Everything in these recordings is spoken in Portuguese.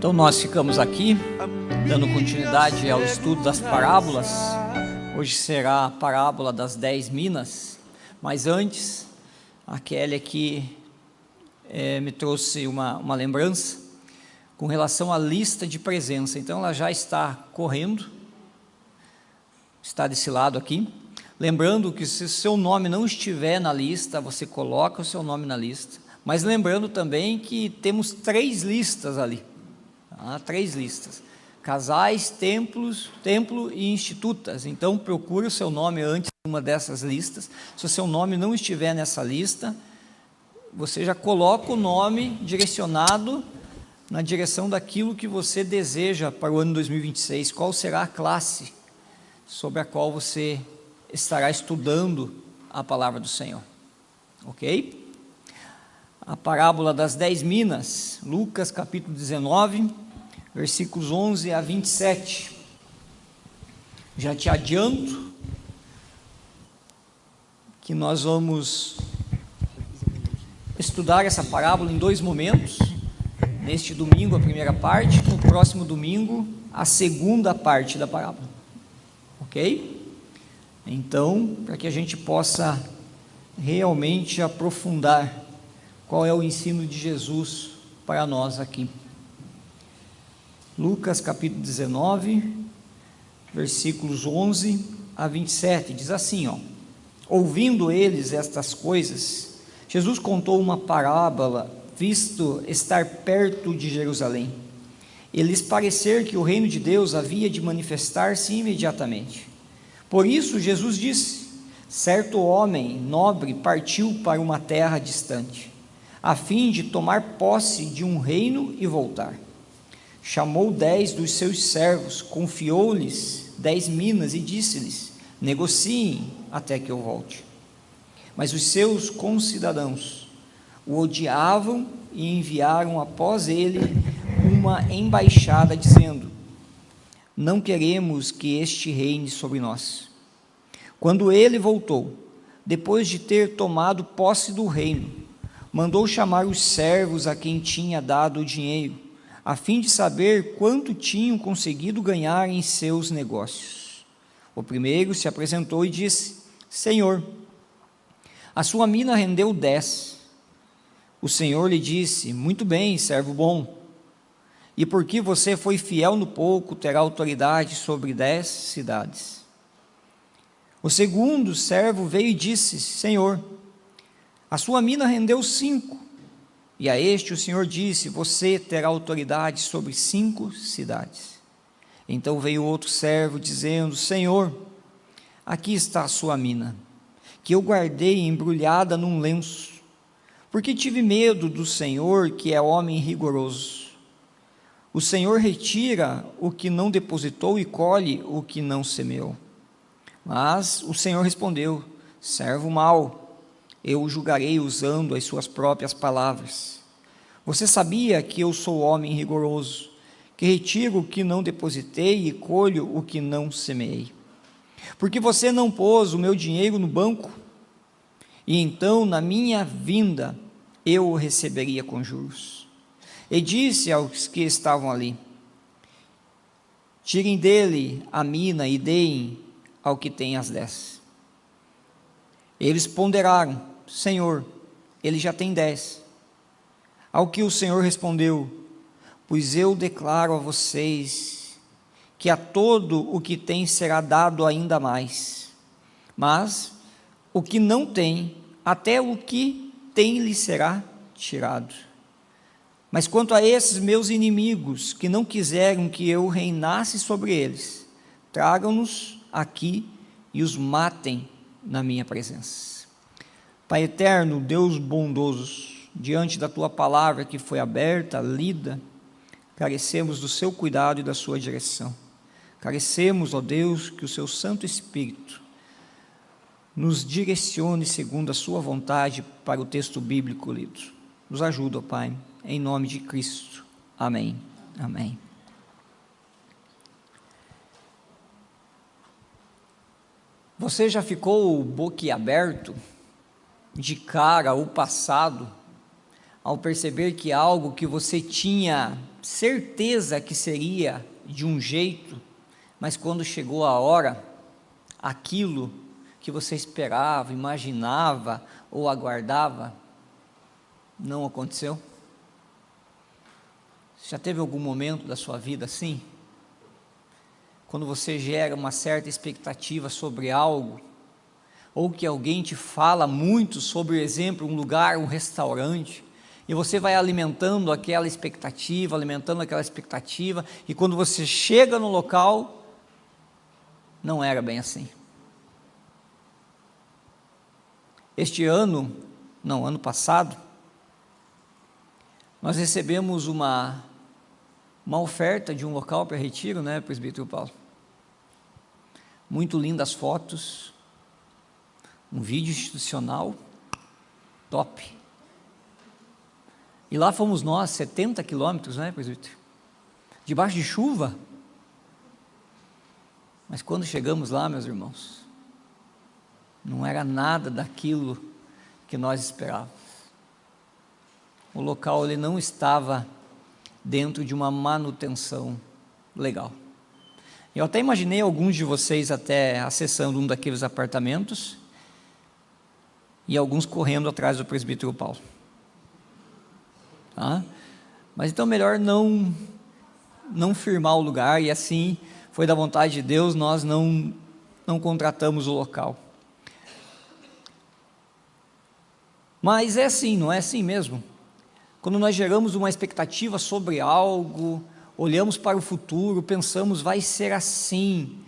Então nós ficamos aqui, dando continuidade ao estudo das parábolas. Hoje será a parábola das 10 minas, mas antes, a Kelly aqui me trouxe uma lembrança com relação à lista de presença. Então ela já está correndo, está desse lado aqui. Lembrando que se o seu nome não estiver na lista, você coloca o seu nome na lista. Mas lembrando também que temos 3 listas ali. 3 listas: casais, templo e institutas. Então procure o seu nome antes de uma dessas listas. Se o seu nome não estiver nessa lista, você já coloca o nome direcionado na direção daquilo que você deseja para o ano 2026. Qual será a classe sobre a qual você estará estudando a palavra do Senhor, ok? A parábola das 10 minas, Lucas capítulo 19, versículos 11 a 27. Já te adianto que nós vamos estudar essa parábola em 2 momentos. Neste domingo a primeira parte, no próximo domingo a segunda parte da parábola, ok? Então, para que a gente possa realmente aprofundar qual é o ensino de Jesus para nós aqui. Lucas capítulo 19, versículos 11 a 27, diz assim, ouvindo eles estas coisas, Jesus contou uma parábola, visto estar perto de Jerusalém, e lhes parecer que o reino de Deus havia de manifestar-se imediatamente. Por isso Jesus disse: certo homem nobre partiu para uma terra distante, a fim de tomar posse de um reino e voltar. Chamou 10 dos seus servos, confiou-lhes 10 minas e disse-lhes: negociem até que eu volte. Mas os seus concidadãos o odiavam e enviaram após ele uma embaixada dizendo: não queremos que este reine sobre nós. Quando ele voltou, depois de ter tomado posse do reino, mandou chamar os servos a quem tinha dado o dinheiro, a fim de saber quanto tinham conseguido ganhar em seus negócios. O primeiro se apresentou e disse: Senhor, a sua mina rendeu 10. O Senhor lhe disse: muito bem, servo bom. E porque você foi fiel no pouco, terá autoridade sobre 10 cidades. O segundo servo veio e disse: Senhor, a sua mina rendeu 5. E a este o Senhor disse: você terá autoridade sobre 5 cidades. Então veio outro servo dizendo: Senhor, aqui está a sua mina, que eu guardei embrulhada num lenço, porque tive medo do Senhor, que é homem rigoroso. O Senhor retira o que não depositou e colhe o que não semeou. Mas o Senhor respondeu: servo mau, eu o julgarei usando as suas próprias palavras. Você sabia que eu sou homem rigoroso, que retiro o que não depositei e colho o que não semeei. Porque você não pôs o meu dinheiro no banco, e então na minha vinda eu o receberia com juros. E disse aos que estavam ali: tirem dele a mina e deem ao que tem as 10. Eles ponderaram: Senhor, ele já tem 10. Ao que o Senhor respondeu: pois eu declaro a vocês que a todo o que tem será dado ainda mais, mas o que não tem, até o que tem lhe será tirado. Mas quanto a esses meus inimigos, que não quiseram que eu reinasse sobre eles, tragam-nos aqui e os matem na minha presença. Pai eterno, Deus bondoso, diante da Tua palavra que foi aberta, lida, carecemos do Seu cuidado e da Sua direção. Carecemos, ó Deus, que o Seu Santo Espírito nos direcione segundo a Sua vontade para o texto bíblico lido. Nos ajuda, ó Pai, em nome de Cristo. Amém. Amém. Você já ficou boquiaberto, de cara ao passado, ao perceber que algo que você tinha certeza que seria de um jeito, mas quando chegou a hora, aquilo que você esperava, imaginava ou aguardava, não aconteceu? Já teve algum momento da sua vida assim? Quando você gera uma certa expectativa sobre algo, ou que alguém te fala muito sobre, por exemplo, um lugar, um restaurante, e você vai alimentando aquela expectativa, e quando você chega no local, não era bem assim. Ano passado, nós recebemos uma oferta de um local para retiro, né, presbítero Paulo? Muito lindas fotos, um vídeo institucional, top. E lá fomos nós, 70 quilômetros, né, presbítero? Debaixo de chuva. Mas quando chegamos lá, meus irmãos, não era nada daquilo que nós esperávamos. O local ele não estava dentro de uma manutenção legal. Eu até imaginei alguns de vocês até acessando um daqueles apartamentos e alguns correndo atrás do presbítero Paulo. Tá? Mas então melhor não firmar o lugar, e assim foi da vontade de Deus, nós não contratamos o local. Mas é assim, não é assim mesmo? Quando nós geramos uma expectativa sobre algo, olhamos para o futuro, pensamos, vai ser assim,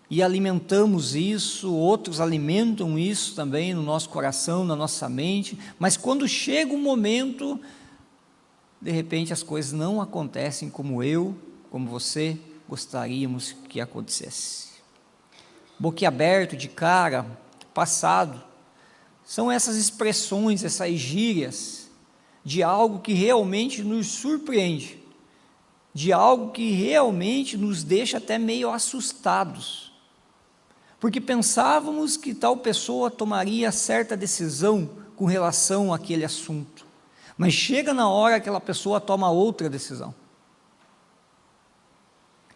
e alimentamos isso, outros alimentam isso também no nosso coração, na nossa mente, mas quando chega um momento, de repente as coisas não acontecem como como você, gostaríamos que acontecesse. Boquiaberto, de cara, passado, são essas expressões, essas gírias, de algo que realmente nos surpreende, de algo que realmente nos deixa até meio assustados, porque pensávamos que tal pessoa tomaria certa decisão com relação àquele assunto, mas chega na hora que aquela pessoa toma outra decisão.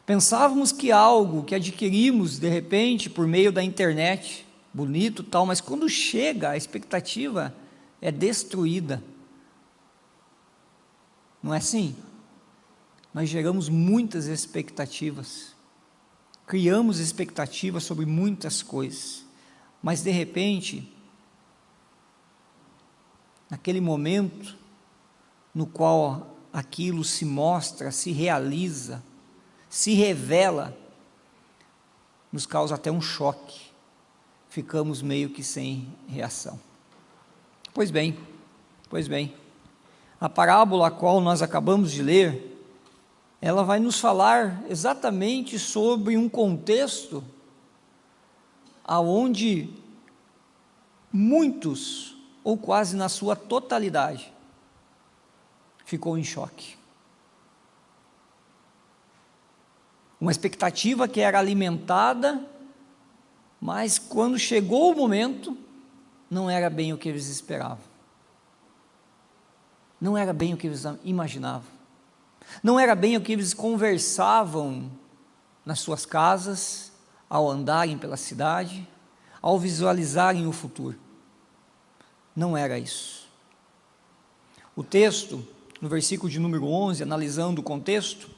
Pensávamos que algo que adquirimos de repente por meio da internet, bonito tal, mas quando chega a expectativa é destruída. Não é assim? Nós geramos muitas expectativas, criamos expectativas sobre muitas coisas, mas de repente, naquele momento no qual aquilo se mostra, se realiza, se revela, nos causa até um choque, ficamos meio que sem reação. Pois bem, a parábola a qual nós acabamos de ler, ela vai nos falar exatamente sobre um contexto aonde muitos, ou quase na sua totalidade, ficou em choque. Uma expectativa que era alimentada, mas quando chegou o momento, não era bem o que eles esperavam. Não era bem o que eles imaginavam. Não era bem o que eles conversavam nas suas casas, ao andarem pela cidade, ao visualizarem o futuro. Não era isso. O texto, no versículo de número 11, analisando o contexto,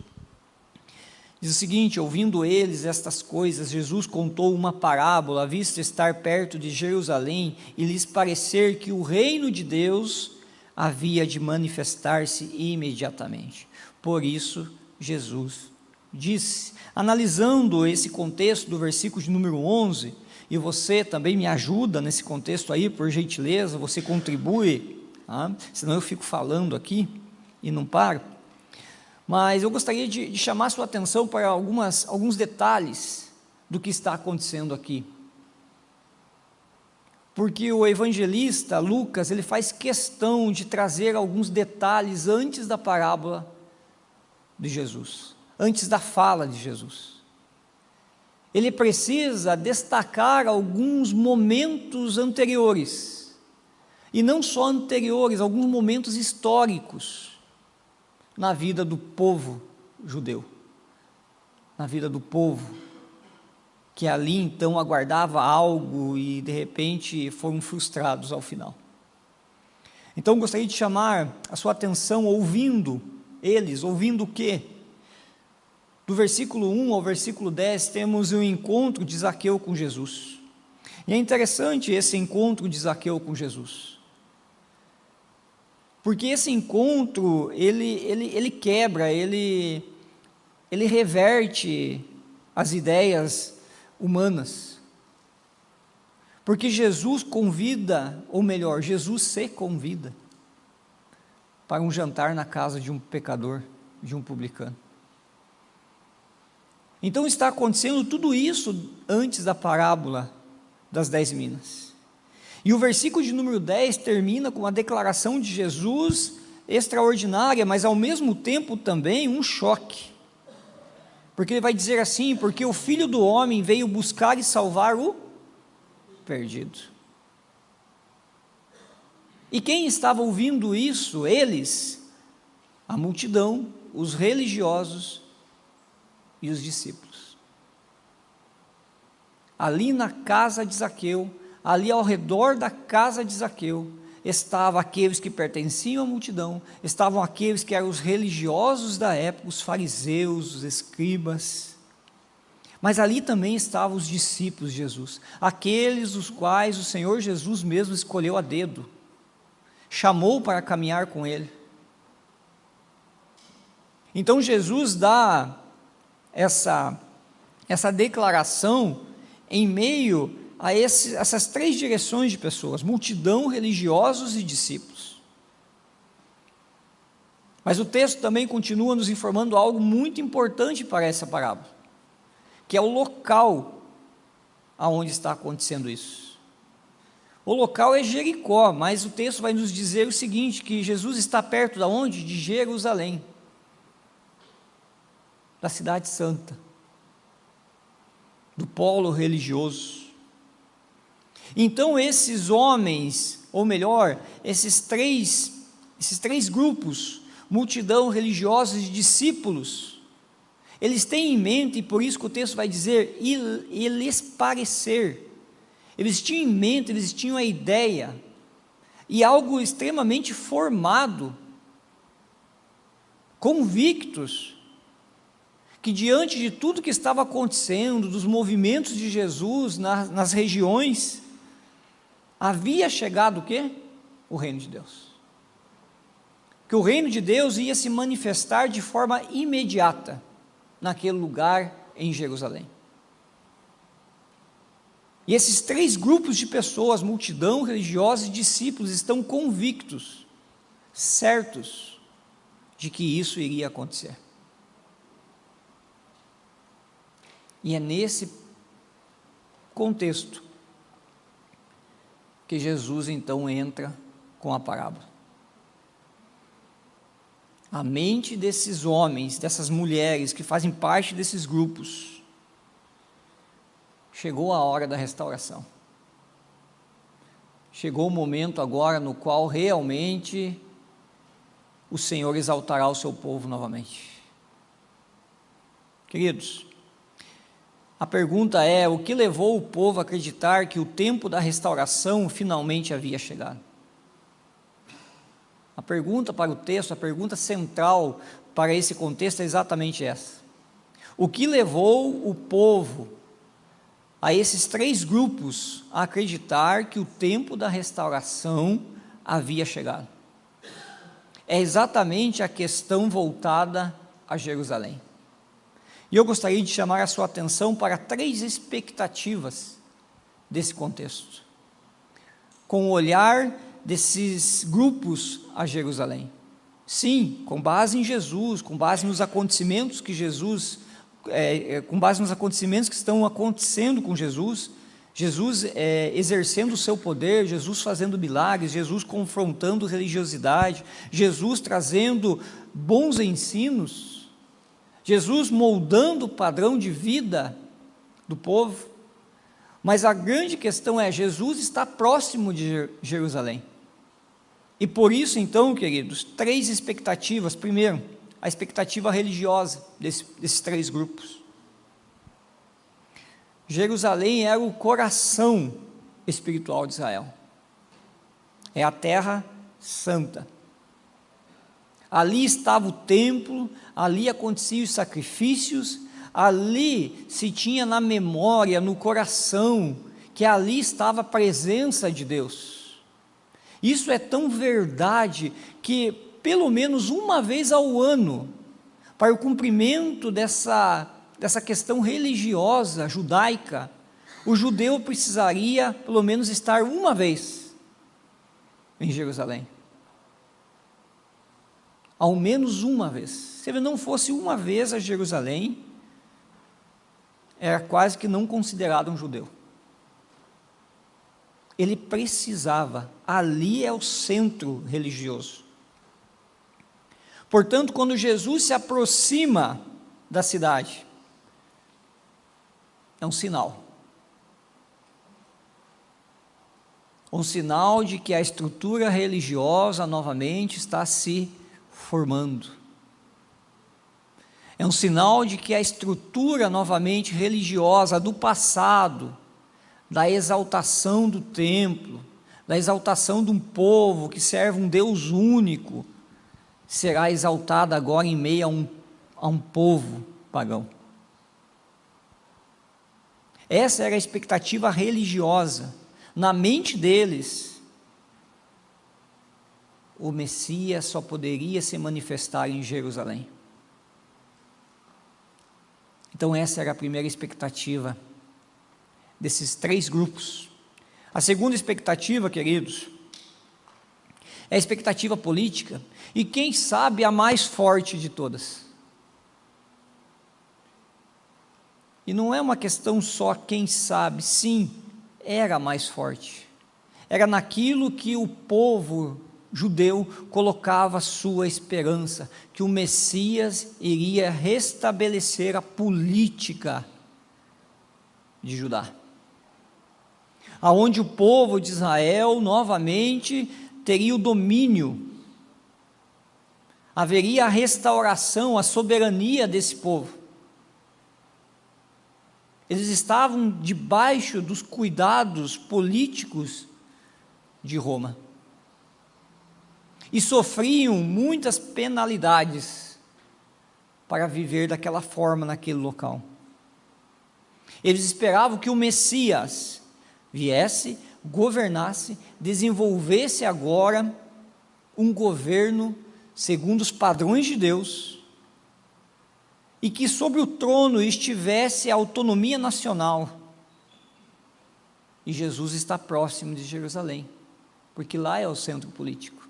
diz o seguinte: ouvindo eles estas coisas, Jesus contou uma parábola, à vista estar perto de Jerusalém, e lhes parecer que o reino de Deus havia de manifestar-se imediatamente. Por isso, Jesus disse, analisando esse contexto do versículo de número 11, e você também me ajuda nesse contexto aí, por gentileza, você contribui, senão eu fico falando aqui e não paro. Mas eu gostaria de chamar sua atenção para alguns detalhes do que está acontecendo aqui. Porque o evangelista Lucas, ele faz questão de trazer alguns detalhes antes da parábola de Jesus, antes da fala de Jesus. Ele precisa destacar alguns momentos anteriores, e não só anteriores, alguns momentos históricos na vida do povo judeu, na vida do povo, que ali então aguardava algo e de repente foram frustrados ao final. Então gostaria de chamar a sua atenção ouvindo o quê? Do versículo 1 ao versículo 10 temos um encontro de Zaqueu com Jesus, e é interessante esse encontro de Zaqueu com Jesus, porque esse encontro, ele quebra, ele reverte as ideias humanas, porque Jesus convida, ou melhor, Jesus se convida para um jantar na casa de um pecador, de um publicano. Então está acontecendo tudo isso antes da parábola das 10 minas, e o versículo de número 10 termina com uma declaração de Jesus extraordinária, mas ao mesmo tempo também um choque, porque ele vai dizer assim: porque o Filho do Homem veio buscar e salvar o perdido. E quem estava ouvindo isso? Eles, a multidão, os religiosos e os discípulos. Ali na casa de Zaqueu, ali ao redor da casa de Zaqueu, estavam aqueles que pertenciam à multidão, estavam aqueles que eram os religiosos da época, os fariseus, os escribas, mas ali também estavam os discípulos de Jesus, aqueles os quais o Senhor Jesus mesmo escolheu a dedo, chamou para caminhar com ele. Então Jesus dá essa declaração em meio a essas três direções de pessoas: multidão, religiosos e discípulos. Mas o texto também continua nos informando algo muito importante para essa parábola, que é o local aonde está acontecendo isso. O local é Jericó, mas o texto vai nos dizer o seguinte, que Jesus está perto de onde? De Jerusalém, da cidade santa, do polo religioso. Então esses homens, ou melhor, esses três grupos, multidão, religiosos e discípulos, eles têm em mente, e por isso que o texto vai dizer, e lhes parecer, eles tinham em mente, eles tinham a ideia, e algo extremamente formado, convictos, que diante de tudo que estava acontecendo, dos movimentos de Jesus nas regiões, havia chegado o quê? O reino de Deus. Que o reino de Deus ia se manifestar de forma imediata, naquele lugar em Jerusalém. E esses três grupos de pessoas, multidão, religiosos e discípulos, estão convictos, certos, de que isso iria acontecer. E é nesse contexto que Jesus então entra com a parábola. A mente desses homens, dessas mulheres que fazem parte desses grupos, chegou a hora da restauração. Chegou o momento agora no qual realmente o Senhor exaltará o seu povo novamente. Queridos, a pergunta é: o que levou o povo a acreditar que o tempo da restauração finalmente havia chegado? A pergunta para o texto, a pergunta central para esse contexto é exatamente essa. O que levou o povo, a esses três grupos, a acreditar que o tempo da restauração havia chegado? É exatamente a questão voltada a Jerusalém. E eu gostaria de chamar a sua atenção para três expectativas desse contexto, com o olhar desses grupos a Jerusalém. Sim, com base em Jesus, com base nos acontecimentos que com base nos acontecimentos que estão acontecendo com Jesus, Jesus exercendo o seu poder, Jesus fazendo milagres, Jesus confrontando religiosidade, Jesus trazendo bons ensinos, Jesus moldando o padrão de vida do povo. Mas a grande questão é: Jesus está próximo de Jerusalém. E por isso, então, queridos, 3 expectativas. Primeiro, a expectativa religiosa desses 3 grupos. Jerusalém era o coração espiritual de Israel. É a terra santa. Ali estava o templo, ali aconteciam os sacrifícios, ali se tinha na memória, no coração, que ali estava a presença de Deus. Isso é tão verdade que pelo menos uma vez ao ano, para o cumprimento dessa questão religiosa judaica, o judeu precisaria pelo menos estar uma vez em Jerusalém. Ao menos uma vez. Se ele não fosse uma vez a Jerusalém, era quase que não considerado um judeu. Ele precisava, ali é o centro religioso. Portanto, quando Jesus se aproxima da cidade, é um sinal. Um sinal de que a estrutura religiosa novamente está se formando. É um sinal de que a estrutura novamente religiosa do passado, da exaltação do templo, da exaltação de um povo que serve um Deus único, será exaltada agora em meio a um povo pagão. Essa era a expectativa religiosa. Na mente deles, o Messias só poderia se manifestar em Jerusalém. Então essa era a primeira expectativa desses 3 grupos. A segunda expectativa, queridos, é a expectativa política, e quem sabe a mais forte de todas. E não é uma questão só quem sabe, sim, era a mais forte. Era naquilo que o povo judeu colocava sua esperança, que o Messias iria restabelecer a política de Judá, aonde o povo de Israel novamente teria o domínio, haveria a restauração, a soberania desse povo. Eles estavam debaixo dos cuidados políticos de Roma e sofriam muitas penalidades para viver daquela forma naquele local. Eles esperavam que o Messias viesse, governasse, desenvolvesse agora um governo segundo os padrões de Deus, e que sobre o trono estivesse a autonomia nacional. E Jesus está próximo de Jerusalém, porque lá é o centro político,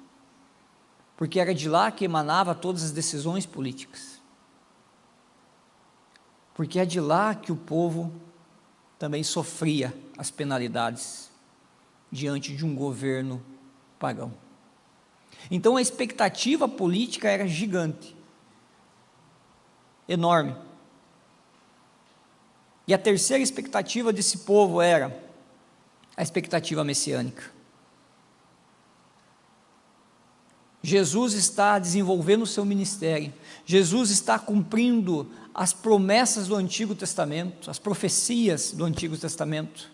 porque era de lá que emanava todas as decisões políticas, porque é de lá que o povo também sofria as penalidades diante de um governo pagão. Então a expectativa política era gigante, enorme. E a terceira expectativa desse povo era a expectativa messiânica. Jesus está desenvolvendo o seu ministério, Jesus está cumprindo as promessas do Antigo Testamento, as profecias do Antigo Testamento.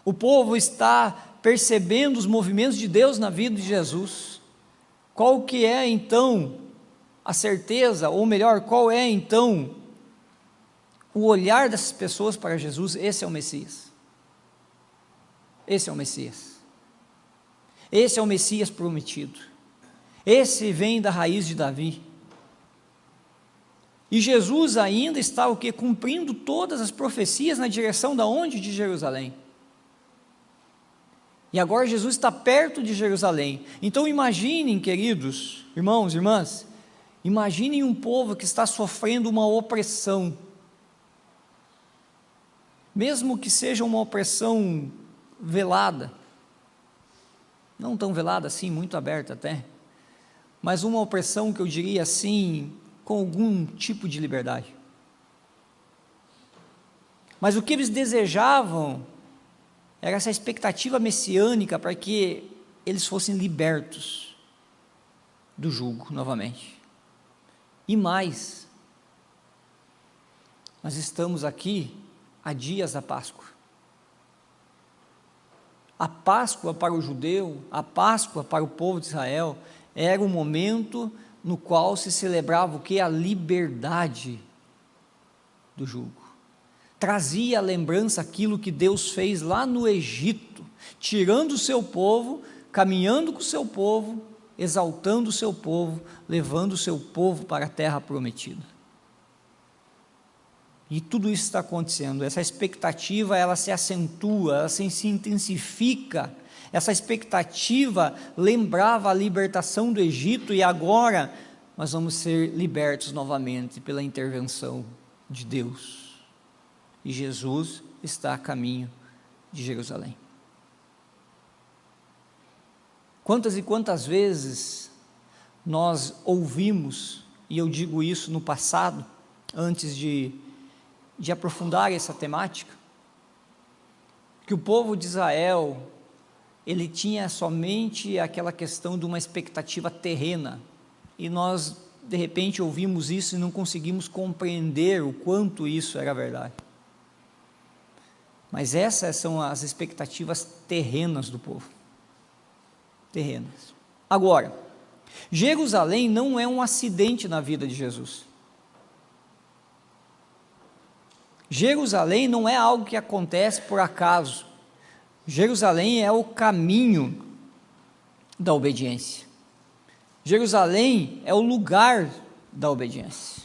O povo está percebendo os movimentos de Deus na vida de Jesus. Qual que é então a certeza, ou melhor, qual é então o olhar dessas pessoas para Jesus? Esse é o Messias. Esse é o Messias. Esse é o Messias prometido. Esse vem da raiz de Davi. E Jesus ainda está o quê? Cumprindo todas as profecias na direção da onde? De Jerusalém. E agora Jesus está perto de Jerusalém. Então imaginem, queridos irmãos e irmãs, imaginem um povo que está sofrendo uma opressão, mesmo que seja uma opressão velada, não tão velada assim, muito aberta até, mas uma opressão que eu diria assim, com algum tipo de liberdade. Mas o que eles desejavam era essa expectativa messiânica para que eles fossem libertos do jugo novamente. E mais, nós estamos aqui há dias da Páscoa. A Páscoa para o judeu, a Páscoa para o povo de Israel, era o momento no qual se celebrava o que? A liberdade do jugo. Trazia à lembrança aquilo que Deus fez lá no Egito, tirando o seu povo, caminhando com o seu povo, exaltando o seu povo, levando o seu povo para a terra prometida. E tudo isso está acontecendo, essa expectativa ela se acentua, ela se intensifica, essa expectativa lembrava a libertação do Egito e agora nós vamos ser libertos novamente pela intervenção de Deus. E Jesus está a caminho de Jerusalém. Quantas e quantas vezes nós ouvimos, e eu digo isso no passado, antes de aprofundar essa temática, que o povo de Israel, ele tinha somente aquela questão de uma expectativa terrena, e nós de repente ouvimos isso e não conseguimos compreender o quanto isso era verdade. Mas essas são as expectativas terrenas do povo. Terrenas. Agora, Jerusalém não é um acidente na vida de Jesus. Jerusalém não é algo que acontece por acaso. Jerusalém é o caminho da obediência. Jerusalém é o lugar da obediência.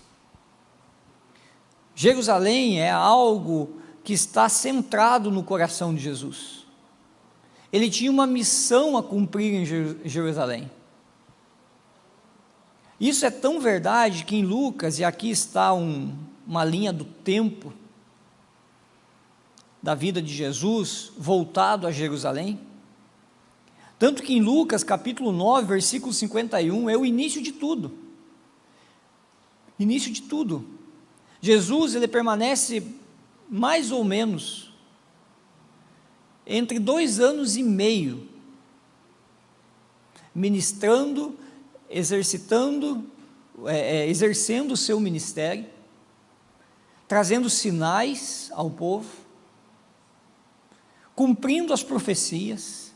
Jerusalém é algo que está centrado no coração de Jesus. Ele tinha uma missão a cumprir em Jerusalém. Isso é tão verdade que em Lucas, e aqui está uma linha do tempo da vida de Jesus, voltado a Jerusalém, tanto que em Lucas capítulo 9, versículo 51, é o início de tudo, Jesus ele permanece mais ou menos entre 2 anos e meio, ministrando, exercendo o seu ministério, trazendo sinais ao povo, cumprindo as profecias,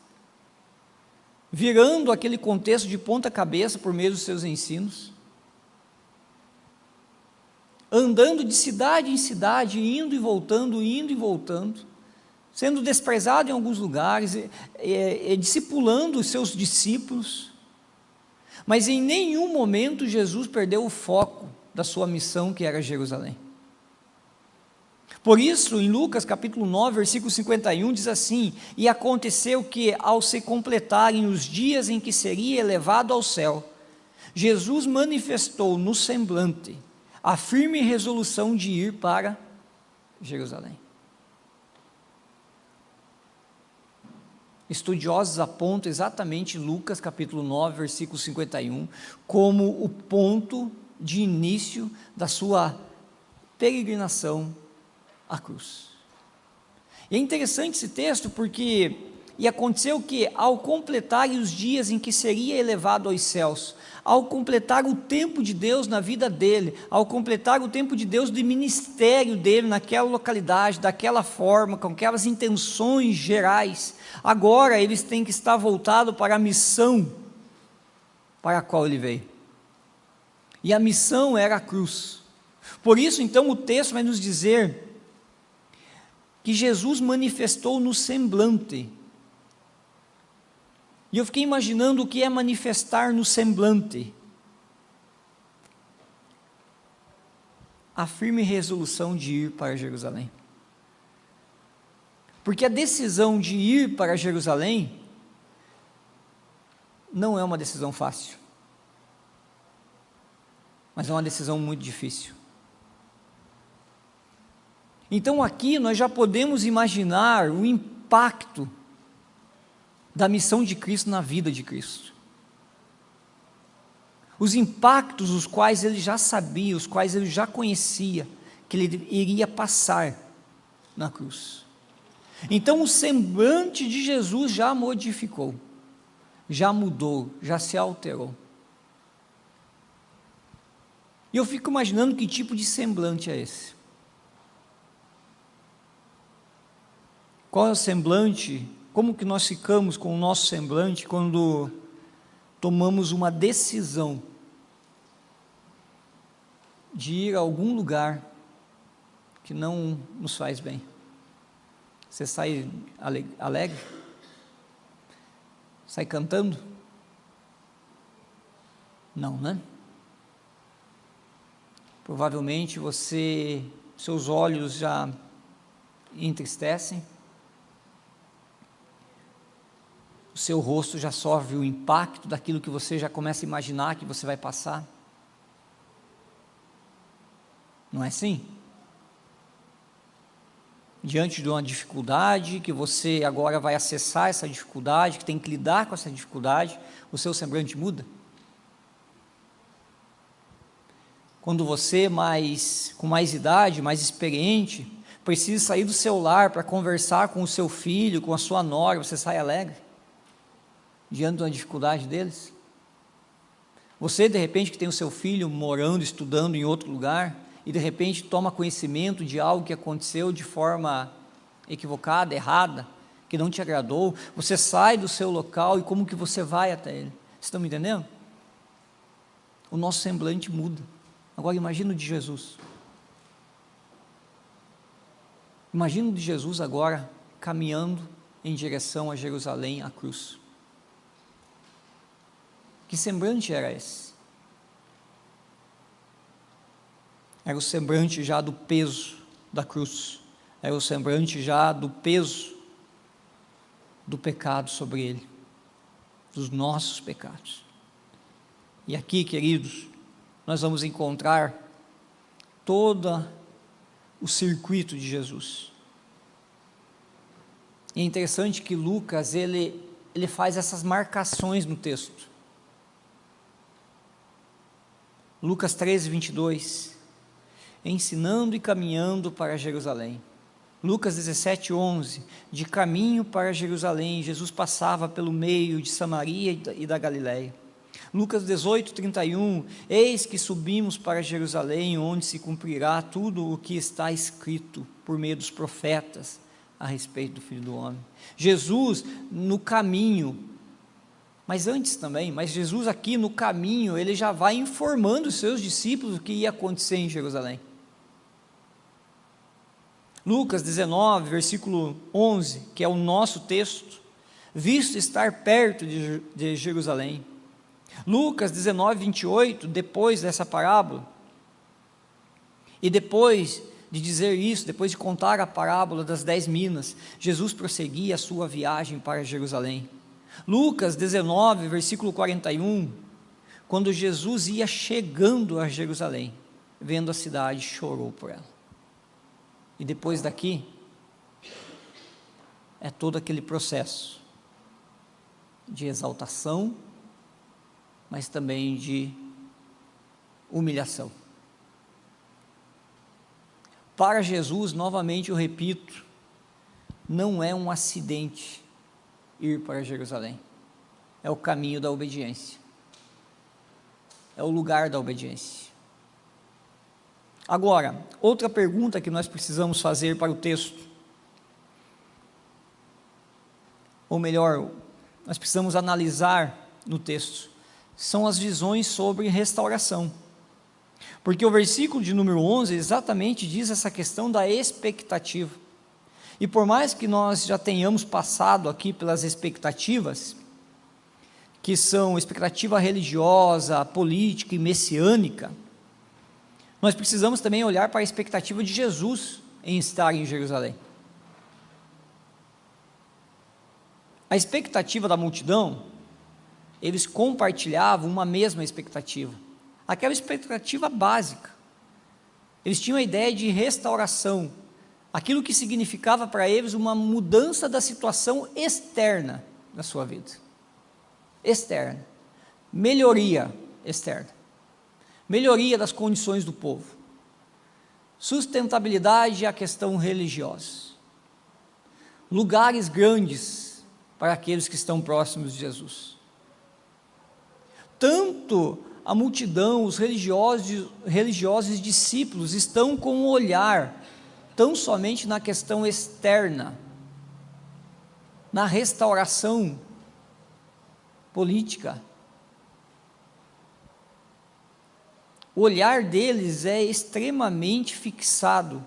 virando aquele contexto de ponta cabeça por meio dos seus ensinos, andando de cidade em cidade, indo e voltando, sendo desprezado em alguns lugares, discipulando os seus discípulos, mas em nenhum momento Jesus perdeu o foco da sua missão, que era Jerusalém. Por isso, em Lucas capítulo 9, versículo 51, diz assim: e aconteceu que, ao se completarem os dias em que seria elevado ao céu, Jesus manifestou no semblante a firme resolução de ir para Jerusalém. Estudiosos apontam exatamente Lucas capítulo 9, versículo 51, como o ponto de início da sua peregrinação à cruz. E é interessante esse texto porque, e aconteceu que, ao completarem os dias em que seria elevado aos céus, ao completar o tempo de Deus na vida dele, ao completar o tempo de Deus do ministério dele naquela localidade, daquela forma, com aquelas intenções gerais, agora eles têm que estar voltados para a missão para a qual ele veio. E a missão era a cruz. Por isso, então, o texto vai nos dizer que Jesus manifestou no semblante. E eu fiquei imaginando o que é manifestar no semblante. A firme resolução de ir para Jerusalém. Porque a decisão de ir para Jerusalém não é uma decisão fácil, mas é uma decisão muito difícil. Então aqui nós já podemos imaginar o impacto da missão de Cristo na vida de Cristo. Os impactos os quais ele já sabia, os quais ele já conhecia, que ele iria passar na cruz. Então o semblante de Jesus já modificou. já mudou, já se alterou. E eu fico imaginando que tipo de semblante é esse. Qual é o semblante, como que nós ficamos com o nosso semblante quando tomamos uma decisão de ir a algum lugar que não nos faz bem? Você sai alegre? Sai cantando? Não, né? Provavelmente seus olhos já entristecem, o seu rosto já sofre o impacto daquilo que você já começa a imaginar que você vai passar. Não é assim? Diante de uma dificuldade, que você agora vai acessar essa dificuldade, que tem que lidar com essa dificuldade, o seu semblante muda. Quando você, com mais idade, mais experiente, precisa sair do seu lar para conversar com o seu filho, com a sua nora, você sai alegre, diante de uma dificuldade deles? Você, de repente, que tem o seu filho morando, estudando em outro lugar, e de repente toma conhecimento de algo que aconteceu de forma equivocada, errada, que não te agradou, você sai do seu local e como que você vai até ele? Vocês estão me entendendo? O nosso semblante muda. Agora imagina o de Jesus. Imagina o de Jesus agora caminhando em direção a Jerusalém, à cruz. Que semblante era esse? Era o semblante já do peso da cruz, era o semblante já do peso do pecado sobre ele, dos nossos pecados. E aqui, queridos, nós vamos encontrar todo o circuito de Jesus. E é interessante que Lucas, ele faz essas marcações no texto. Lucas 13, 22, ensinando e caminhando para Jerusalém. Lucas 17, 11, de caminho para Jerusalém, Jesus passava pelo meio de Samaria e da Galiléia. Lucas 18, 31, eis que subimos para Jerusalém, onde se cumprirá tudo o que está escrito por meio dos profetas a respeito do Filho do Homem. Jesus no caminho, mas antes também, mas Jesus aqui no caminho, ele já vai informando os seus discípulos o que ia acontecer em Jerusalém. Lucas 19, versículo 11, que é o nosso texto, visto estar perto de Jerusalém. Lucas 19, 28, depois dessa parábola, e depois de dizer isso, depois de contar a parábola das 10 minas, Jesus prosseguia a sua viagem para Jerusalém. Lucas 19, versículo 41, quando Jesus ia chegando a Jerusalém, vendo a cidade, chorou por ela. E depois daqui, é todo aquele processo de exaltação, mas também de humilhação. Para Jesus, novamente eu repito, não é um acidente ir para Jerusalém, é o caminho da obediência, é o lugar da obediência. Agora, outra pergunta que nós precisamos fazer para o texto, ou melhor, nós precisamos analisar no texto, são as visões sobre restauração, porque o versículo de número 11 exatamente diz essa questão da expectativa, e por mais que nós já tenhamos passado aqui pelas expectativas, que são expectativa religiosa, política e messiânica, nós precisamos também olhar para a expectativa de Jesus em estar em Jerusalém. A expectativa da multidão, eles compartilhavam uma mesma expectativa, aquela expectativa básica. Eles tinham a ideia de restauração, aquilo que significava para eles uma mudança da situação externa da sua vida, externa, melhoria externa, melhoria das condições do povo, sustentabilidade à questão religiosa, lugares grandes para aqueles que estão próximos de Jesus, tanto a multidão, os religiosos discípulos estão com um olhar tão somente na questão externa, na restauração política. O olhar deles é extremamente fixado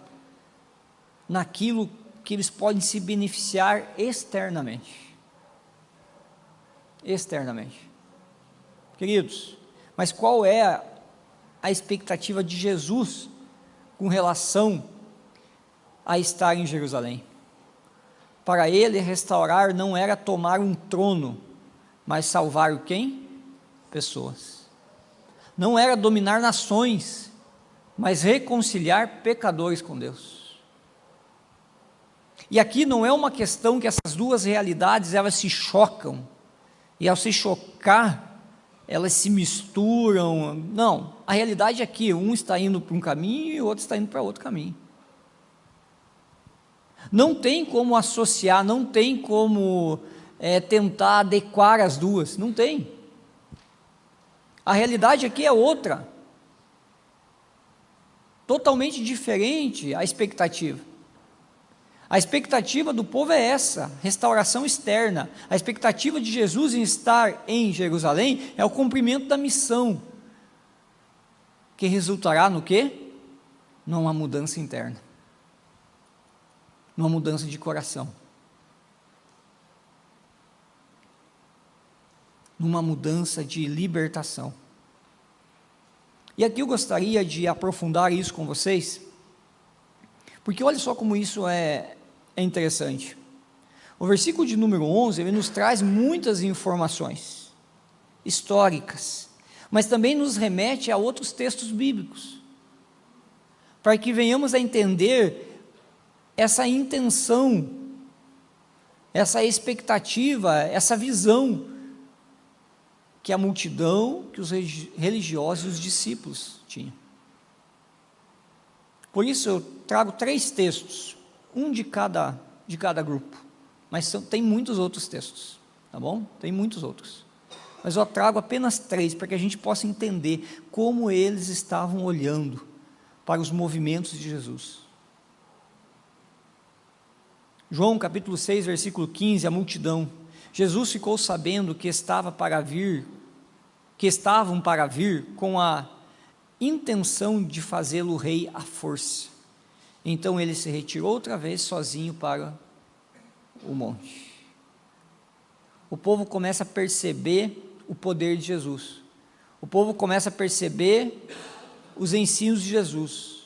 naquilo que eles podem se beneficiar externamente. Externamente. Queridos, mas qual é a expectativa de Jesus com relação a estar em Jerusalém? Para ele, restaurar não era tomar um trono, mas salvar quem? Pessoas. Não era dominar nações, mas reconciliar pecadores com Deus. E aqui não é uma questão que essas duas realidades elas se chocam, e ao se chocar, elas se misturam. Não, a realidade é que um está indo para um caminho e o outro está indo para outro caminho. Não tem como associar, não tem como tentar adequar as duas, não tem. A realidade aqui é outra, totalmente diferente a expectativa. A expectativa do povo é essa, restauração externa. A expectativa de Jesus em estar em Jerusalém é o cumprimento da missão, que resultará no quê? Numa mudança interna, numa mudança de coração, numa mudança de libertação. E aqui eu gostaria de aprofundar isso com vocês, porque olha só como isso é interessante. O versículo de número 11, ele nos traz muitas informações históricas, mas também nos remete a outros textos bíblicos, para que venhamos a entender essa intenção, essa expectativa, essa visão que a multidão, que os religiosos e os discípulos tinham. Por isso eu trago 3 textos, um de cada grupo, mas tem muitos outros textos, tá bom? Tem muitos outros, mas eu trago apenas 3, para que a gente possa entender como eles estavam olhando para os movimentos de Jesus. João capítulo 6, versículo 15, a multidão. Jesus ficou sabendo que estavam para vir com a intenção de fazê-lo rei à força. Então ele se retirou outra vez sozinho para o monte. O povo começa a perceber o poder de Jesus. O povo começa a perceber os ensinos de Jesus.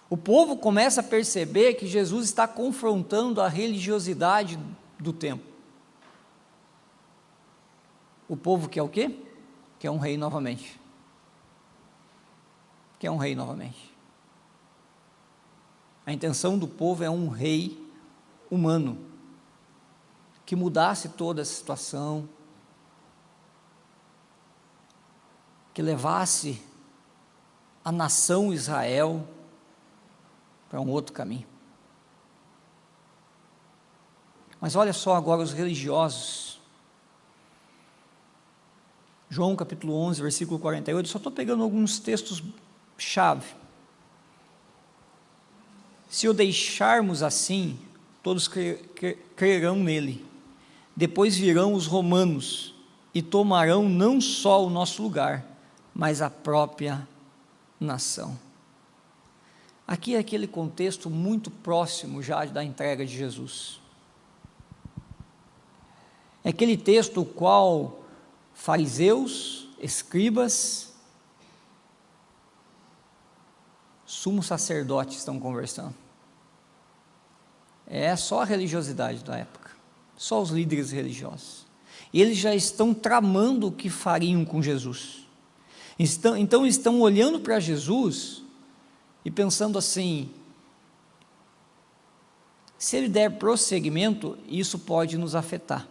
O povo começa a perceber que Jesus está confrontando a religiosidade do tempo. O povo quer o quê? Quer um rei novamente. Quer um rei novamente. A intenção do povo é um rei humano, que mudasse toda a situação, que levasse a nação Israel para um outro caminho. Mas olha só agora os religiosos. João capítulo 11, versículo 48, só estou pegando alguns textos-chave. Se o deixarmos assim, todos crerão nele. Depois virão os romanos e tomarão não só o nosso lugar, mas a própria nação. Aqui é aquele contexto muito próximo já da entrega de Jesus. É aquele texto o qual fariseus, escribas, sumos sacerdotes estão conversando. É só a religiosidade da época, só os líderes religiosos. E eles já estão tramando o que fariam com Jesus. Então estão olhando para Jesus e pensando assim: se ele der prosseguimento, isso pode nos afetar.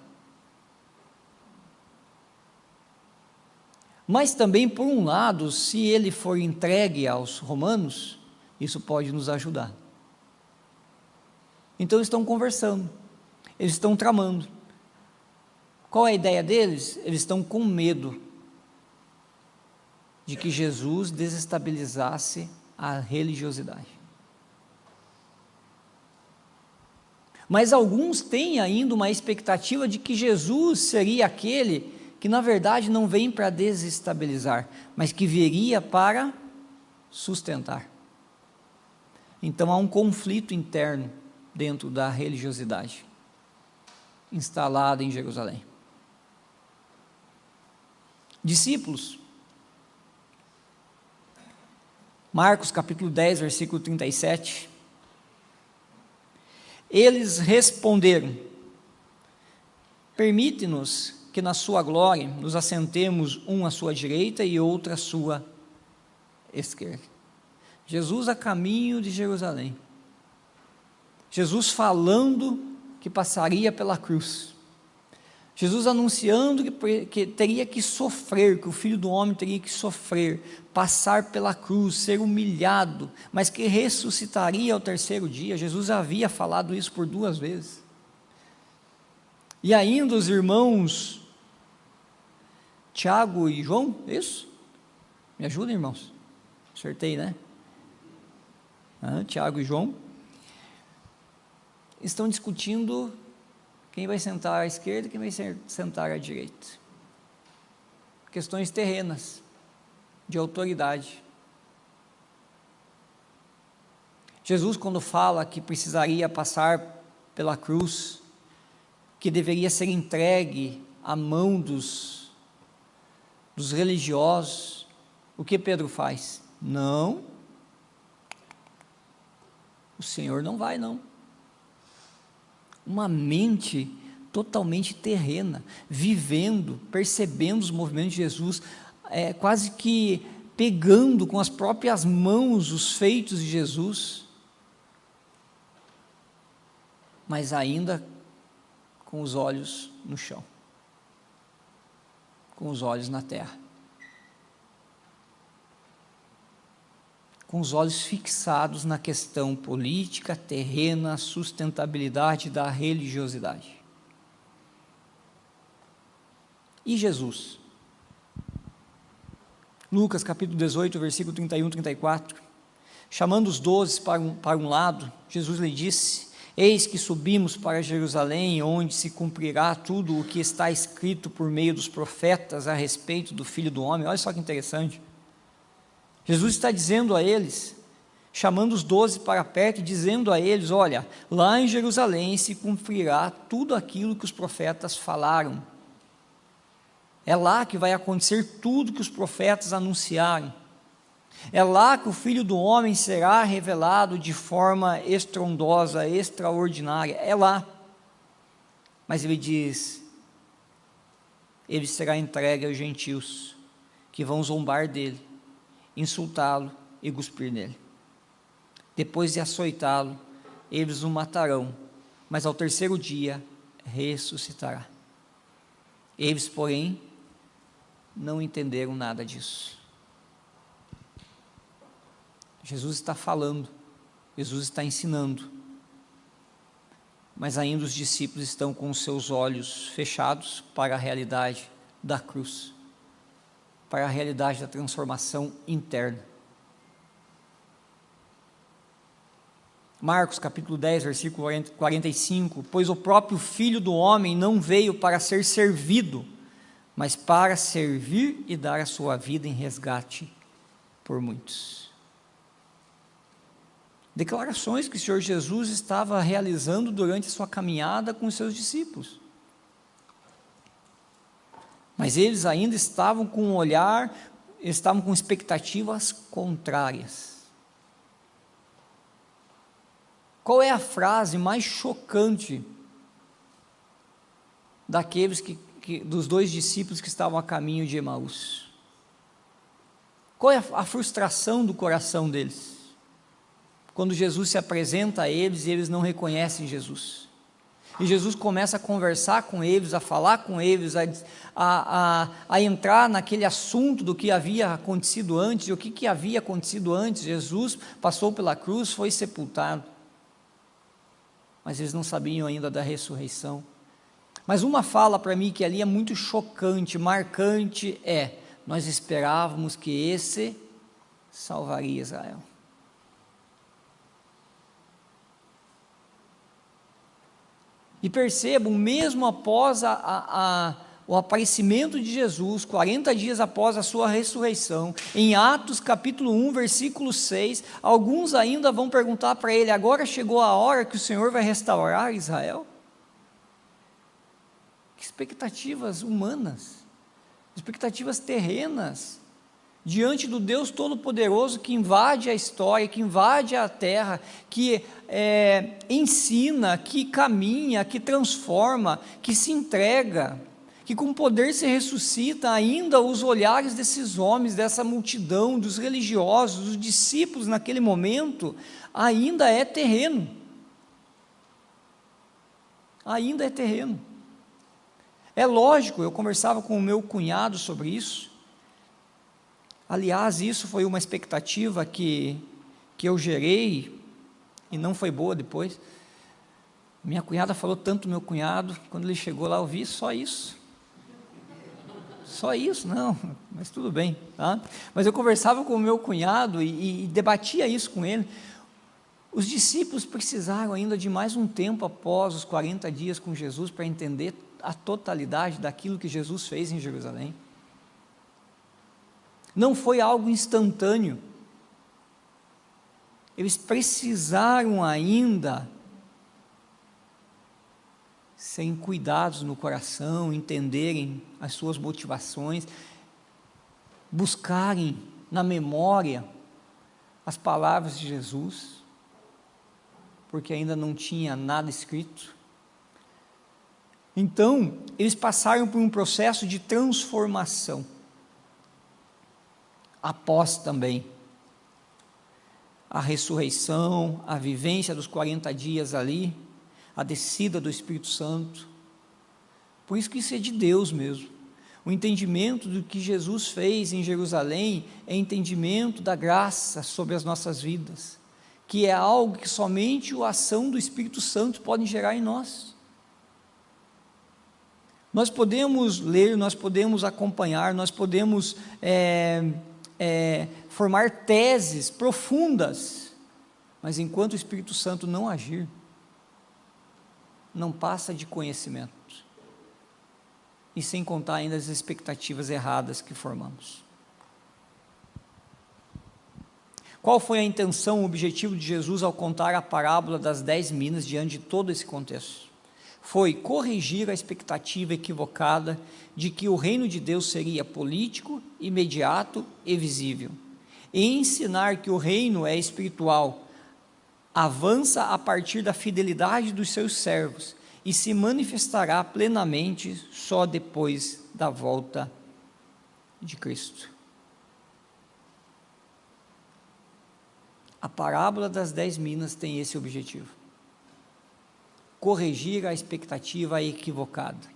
Mas também, por um lado, se ele for entregue aos romanos, isso pode nos ajudar. Então eles estão conversando, eles estão tramando. Qual é a ideia deles? Eles estão com medo de que Jesus desestabilizasse a religiosidade. Mas alguns têm ainda uma expectativa de que Jesus seria aquele que na verdade não vem para desestabilizar, mas que viria para sustentar. Então há um conflito interno dentro da religiosidade instalada em Jerusalém. Discípulos, Marcos capítulo 10, versículo 37, eles responderam: permite-nos que na sua glória nos assentemos um à sua direita e outro à sua esquerda. Jesus a caminho de Jerusalém, Jesus falando que passaria pela cruz, Jesus anunciando que teria que sofrer, que o Filho do Homem teria que sofrer, passar pela cruz, ser humilhado, mas que ressuscitaria ao terceiro dia. Jesus havia falado isso por 2 vezes. E ainda os irmãos Tiago e João, isso? Me ajudem, irmãos? Acertei, né? Tiago e João estão discutindo quem vai sentar à esquerda e quem vai sentar à direita. Questões terrenas, de autoridade. Jesus, quando fala que precisaria passar pela cruz, que deveria ser entregue à mão dos religiosos, o que Pedro faz? Não, o Senhor não vai não. Uma mente totalmente terrena, vivendo, percebendo os movimentos de Jesus, quase que pegando com as próprias mãos os feitos de Jesus, mas ainda com os olhos no chão, com os olhos na terra, com os olhos fixados na questão política, terrena, sustentabilidade da religiosidade. E Jesus? Lucas capítulo 18, versículo 31 e 34, chamando os 12 para um lado, Jesus lhe disse: eis que subimos para Jerusalém, onde se cumprirá tudo o que está escrito por meio dos profetas a respeito do Filho do Homem. Olha só que interessante. Jesus está dizendo a eles, chamando os 12 para perto e dizendo a eles: olha, lá em Jerusalém se cumprirá tudo aquilo que os profetas falaram. É lá que vai acontecer tudo que os profetas anunciaram. É lá que o Filho do Homem será revelado de forma estrondosa, extraordinária. É lá. Mas ele diz: ele será entregue aos gentios, que vão zombar dele, insultá-lo e cuspir nele. Depois de açoitá-lo, eles o matarão, mas ao terceiro dia ressuscitará. Eles, porém, não entenderam nada disso. Jesus está falando, Jesus está ensinando, mas ainda os discípulos estão com os seus olhos fechados para a realidade da cruz, para a realidade da transformação interna. Marcos capítulo 10, versículo 45, pois o próprio Filho do Homem não veio para ser servido, mas para servir e dar a sua vida em resgate por muitos. Declarações que o Senhor Jesus estava realizando durante a sua caminhada com os seus discípulos. Mas eles ainda estavam com um olhar, estavam com expectativas contrárias. Qual é a frase mais chocante daqueles dos 2 discípulos que estavam a caminho de Emaús? Qual é a frustração do coração deles? Quando Jesus se apresenta a eles e eles não reconhecem Jesus. E Jesus começa a conversar com eles, a falar com eles, a entrar naquele assunto do que havia acontecido antes. E o que havia acontecido antes? Jesus passou pela cruz, foi sepultado. Mas eles não sabiam ainda da ressurreição. Mas uma fala para mim que ali é muito chocante, marcante, nós esperávamos que esse salvaria Israel. E percebam, mesmo após o aparecimento de Jesus, 40 dias após a sua ressurreição, em Atos capítulo 1, versículo 6, alguns ainda vão perguntar para ele: agora chegou a hora que o Senhor vai restaurar Israel? Que expectativas humanas, expectativas terrenas, diante do Deus Todo-Poderoso que invade a história, que invade a terra, que ensina, que caminha, que transforma, que se entrega, que com poder se ressuscita. Ainda os olhares desses homens, dessa multidão, dos religiosos, dos discípulos naquele momento, ainda é terreno. Ainda é terreno. É lógico, eu conversava com o meu cunhado sobre isso. Aliás, isso foi uma expectativa que eu gerei, e não foi boa depois. Minha cunhada falou tanto do meu cunhado, quando ele chegou lá eu vi só isso. Só isso, não, mas tudo bem, tá? Mas eu conversava com o meu cunhado e debatia isso com ele. Os discípulos precisaram ainda de mais um tempo após os 40 dias com Jesus para entender a totalidade daquilo que Jesus fez em Jerusalém. Não foi algo instantâneo. Eles precisaram ainda serem cuidados no coração, entenderem as suas motivações, buscarem na memória as palavras de Jesus, porque ainda não tinha nada escrito. Então, eles passaram por um processo de transformação. Após também a ressurreição, a vivência dos 40 dias ali, a descida do Espírito Santo. Por isso que isso é de Deus mesmo. O entendimento do que Jesus fez em Jerusalém é entendimento da graça sobre as nossas vidas, que é algo que somente a ação do Espírito Santo pode gerar em nós. Nós podemos ler, nós podemos acompanhar, nós podemos formar teses profundas, mas enquanto o Espírito Santo não agir, não passa de conhecimento, e sem contar ainda as expectativas erradas que formamos. Qual foi a intenção, o objetivo de Jesus ao contar a parábola das 10 minas diante de todo esse contexto? Foi corrigir a expectativa equivocada de que o reino de Deus seria político, imediato e visível, e ensinar que o reino é espiritual, avança a partir da fidelidade dos seus servos e se manifestará plenamente só depois da volta de Cristo. A parábola das 10 minas tem esse objetivo: corrigir a expectativa equivocada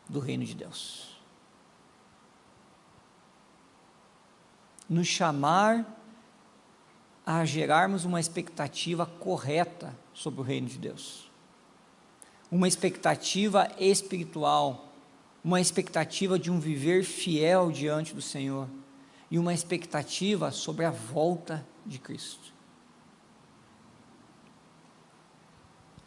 do reino de Deus, nos chamar a gerarmos uma expectativa correta sobre o reino de Deus, uma expectativa espiritual, uma expectativa de um viver fiel diante do Senhor, e uma expectativa sobre a volta de Cristo.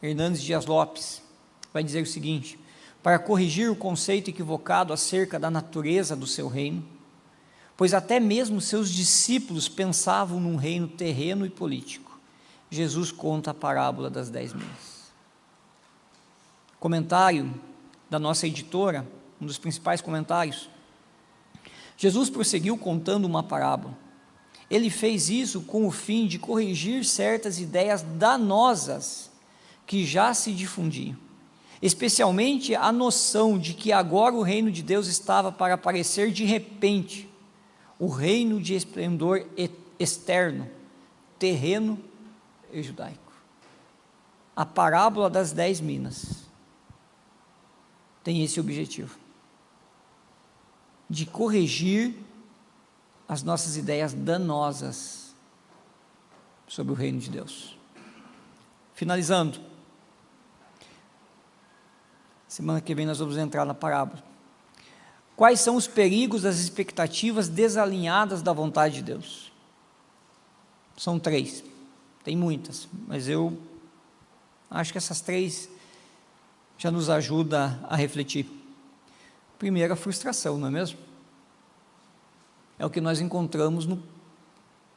Hernandes Dias Lopes vai dizer o seguinte: para corrigir o conceito equivocado acerca da natureza do seu reino, pois até mesmo seus discípulos pensavam num reino terreno e político, Jesus conta a parábola das 10 minas. Comentário da nossa editora, um dos principais comentários: Jesus prosseguiu contando uma parábola. Ele fez isso com o fim de corrigir certas ideias danosas que já se difundiam, especialmente a noção de que agora o reino de Deus estava para aparecer de repente, o reino de esplendor externo, terreno e judaico. A parábola das 10 minas tem esse objetivo, de corrigir as nossas ideias danosas sobre o reino de Deus. Finalizando, semana que vem nós vamos entrar na parábola. Quais são os perigos das expectativas desalinhadas da vontade de Deus? São 3, tem muitas, mas eu acho que essas 3 já nos ajudam a refletir. Primeiro, a frustração, não é mesmo? É o que nós encontramos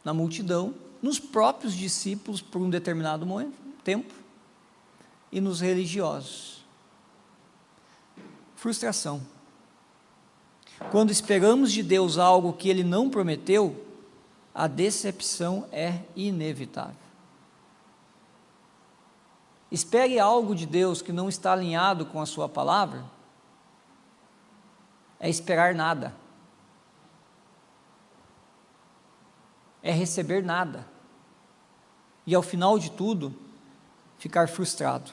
na multidão, nos próprios discípulos por um determinado tempo, e nos religiosos. Frustração. Quando esperamos de Deus algo que Ele não prometeu, a decepção é inevitável. Espere algo de Deus que não está alinhado com a sua palavra, é esperar nada, é receber nada, e ao final de tudo, ficar frustrado,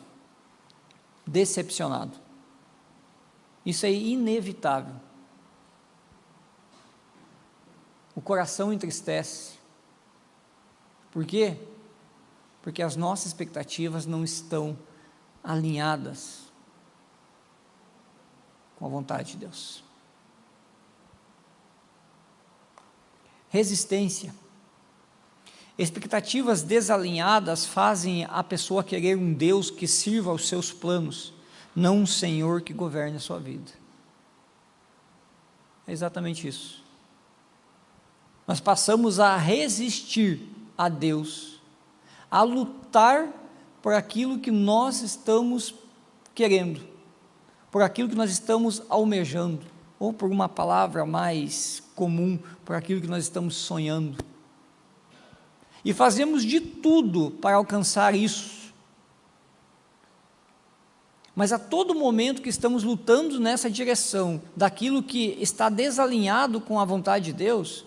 decepcionado. Isso é inevitável. O coração entristece. Por quê? Porque as nossas expectativas não estão alinhadas com a vontade de Deus. Resistência. Expectativas desalinhadas fazem a pessoa querer um Deus que sirva aos seus planos, não um Senhor que governe a sua vida. É exatamente isso. Nós passamos a resistir a Deus, a lutar por aquilo que nós estamos querendo, por aquilo que nós estamos almejando, ou por uma palavra mais comum, por aquilo que nós estamos sonhando. E fazemos de tudo para alcançar isso. Mas a todo momento que estamos lutando nessa direção, daquilo que está desalinhado com a vontade de Deus,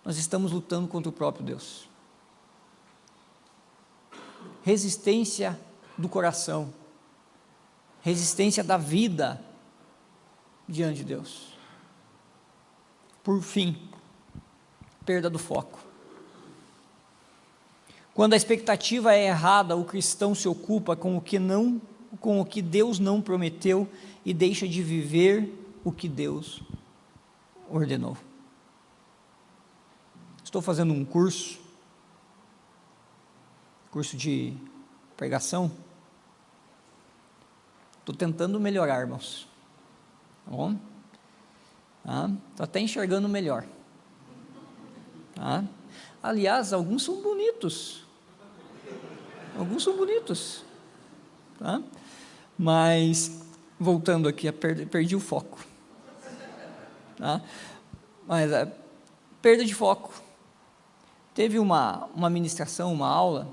nós estamos lutando contra o próprio Deus. Resistência do coração, resistência da vida diante de Deus. Por fim, perda do foco. Quando a expectativa é errada, o cristão se ocupa com o que Deus não prometeu e deixa de viver o que Deus ordenou. Estou fazendo um curso de pregação. Estou tentando melhorar, irmãos. Tá bom? Estou até enxergando melhor. Aliás, alguns são bonitos. Tá? Mas, voltando aqui, perdi o foco. Tá? Mas perda de foco. Teve uma ministração, uma aula,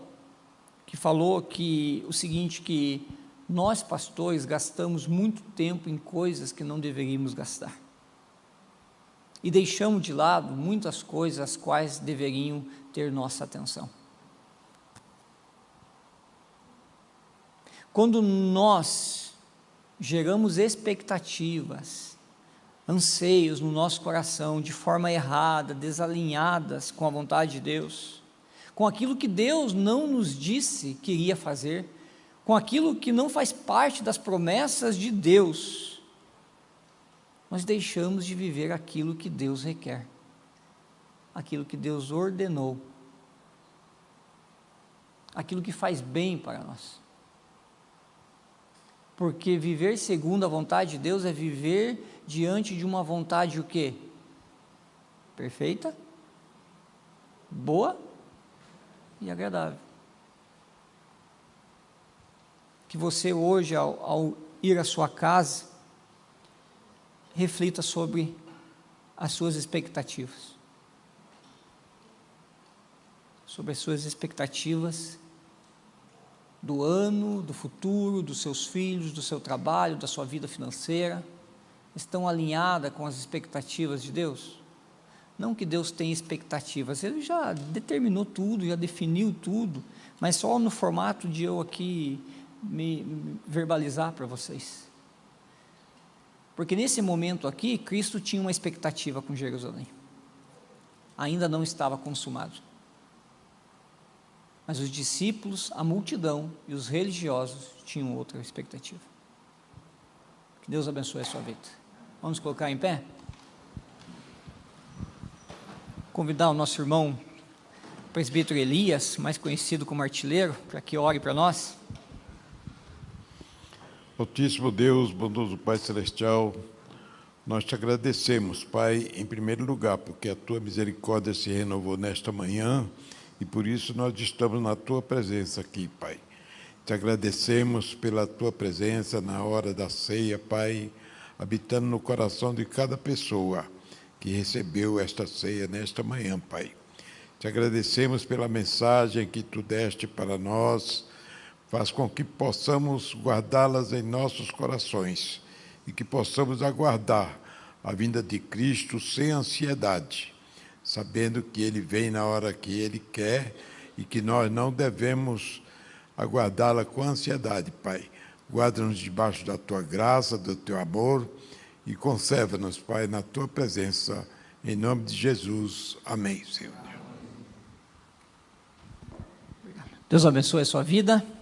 que falou o seguinte, que nós pastores gastamos muito tempo em coisas que não deveríamos gastar. E deixamos de lado muitas coisas as quais deveriam ter nossa atenção. Quando nós geramos expectativas, anseios no nosso coração de forma errada, desalinhadas com a vontade de Deus, com aquilo que Deus não nos disse que iria fazer, com aquilo que não faz parte das promessas de Deus, nós deixamos de viver aquilo que Deus requer, aquilo que Deus ordenou, aquilo que faz bem para nós. Porque viver segundo a vontade de Deus é viver diante de uma vontade o quê? Perfeita, boa e agradável. Que você hoje, ao ir à sua casa, reflita sobre as suas expectativas. Sobre as suas expectativas do ano, do futuro, dos seus filhos, do seu trabalho, da sua vida financeira, estão alinhadas com as expectativas de Deus? Não que Deus tenha expectativas, Ele já determinou tudo, já definiu tudo, mas só no formato de eu aqui me verbalizar para vocês. Porque nesse momento aqui, Cristo tinha uma expectativa com Jerusalém, ainda não estava consumado. Mas os discípulos, a multidão e os religiosos tinham outra expectativa. Que Deus abençoe a sua vida. Vamos colocar em pé? Convidar o nosso irmão presbítero Elias, mais conhecido como artilheiro, para que ore para nós. Altíssimo Deus, bondoso Pai Celestial, nós te agradecemos, Pai, em primeiro lugar, porque a tua misericórdia se renovou nesta manhã e por isso nós estamos na tua presença aqui, Pai. Te agradecemos pela tua presença na hora da ceia, Pai, habitando no coração de cada pessoa que recebeu esta ceia nesta manhã, Pai. Te agradecemos pela mensagem que tu deste para nós, faz com que possamos guardá-las em nossos corações e que possamos aguardar a vinda de Cristo sem ansiedade, sabendo que Ele vem na hora que Ele quer e que nós não devemos aguardá-la com ansiedade, Pai. Guarda-nos debaixo da Tua graça, do Teu amor e conserva-nos, Pai, na Tua presença, em nome de Jesus. Amém, Senhor. Deus abençoe a sua vida.